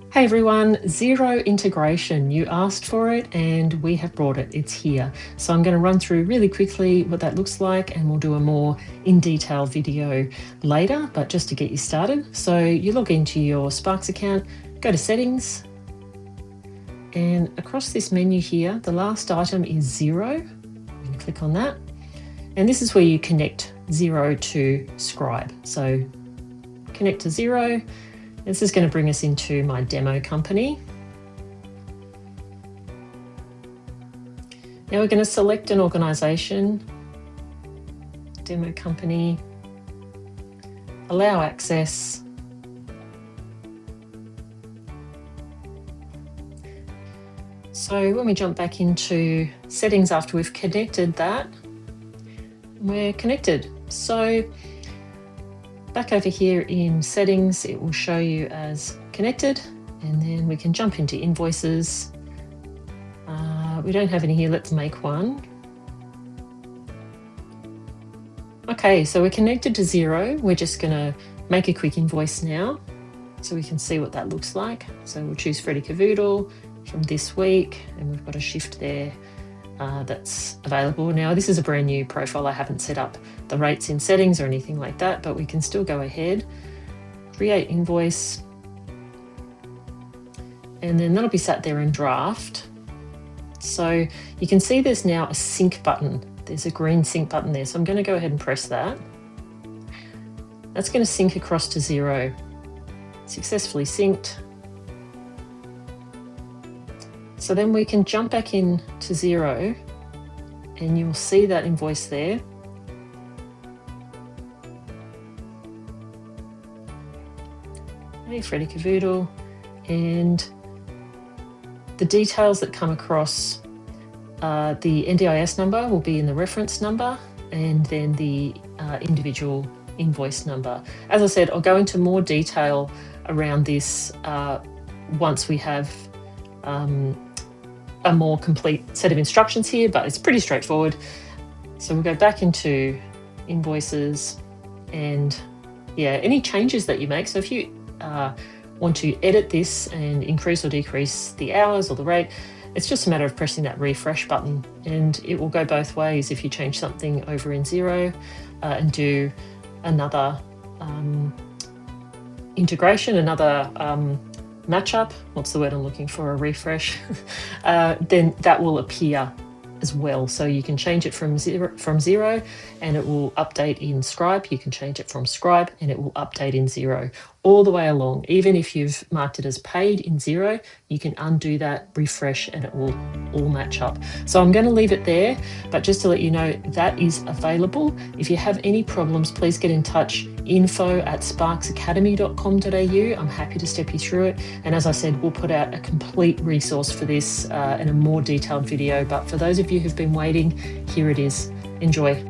Hey everyone, Xero Integration. You asked for it and we have brought it. It's here. So I'm going to run through really quickly what that looks like and we'll do a more in-detail video later, but just to get you started. So you log into your Sparks account, go to Settings, and across this menu here, the last item is Xero. I'm going to click on that. And this is where you connect Xero to Scribe. So connect to Xero. This is going to bring us into my demo company. Now we're going to select an organisation, demo company, allow access. So when we jump back into settings after we've connected that, we're connected. So back over here in settings, it will show you as connected, and then we can jump into invoices. We don't have any here, let's make one. Okay, so we're connected to Xero. We're just gonna make a quick invoice now so we can see what that looks like. So we'll choose Freddie Cavoodle from this week, and we've got a shift there that's available. Now this is a brand new profile. I haven't set up the rates in settings or anything like that, but we can still go ahead, create invoice, and then that'll be sat there in draft. So you can see there's now a sync button. There's a green sync button there. So I'm going to go ahead and press that. That's going to sync across to Xero. Successfully synced. So then we can jump back in to Xero and you'll see that invoice there. Hey, Freddie Cavoodle, and the details that come across, the NDIS number will be in the reference number, and then the individual invoice number. As I said, I'll go into more detail around this once we have a more complete set of instructions here, but it's pretty straightforward. So we'll go back into invoices, and yeah, any changes that you make. So if you want to edit this and increase or decrease the hours or the rate, it's just a matter of pressing that refresh button, and it will go both ways. If you change something over in Xero and do another integration, another matchup, what's the word I'm looking for, a refresh, then that will appear as well. So you can change it from Xero and it will update in Scribe. You can change it from Scribe and it will update in Xero all the way along. Even if you've marked it as paid in Xero, you can undo that, refresh, and it will all match up. So I'm going to leave it there, but just to let you know, that is available. If you have any problems, please get in touch, info@sparksacademy.com.au. I'm happy to step you through it. And as I said, we'll put out a complete resource for this in a more detailed video. But for those of you who've been waiting, here it is. Enjoy.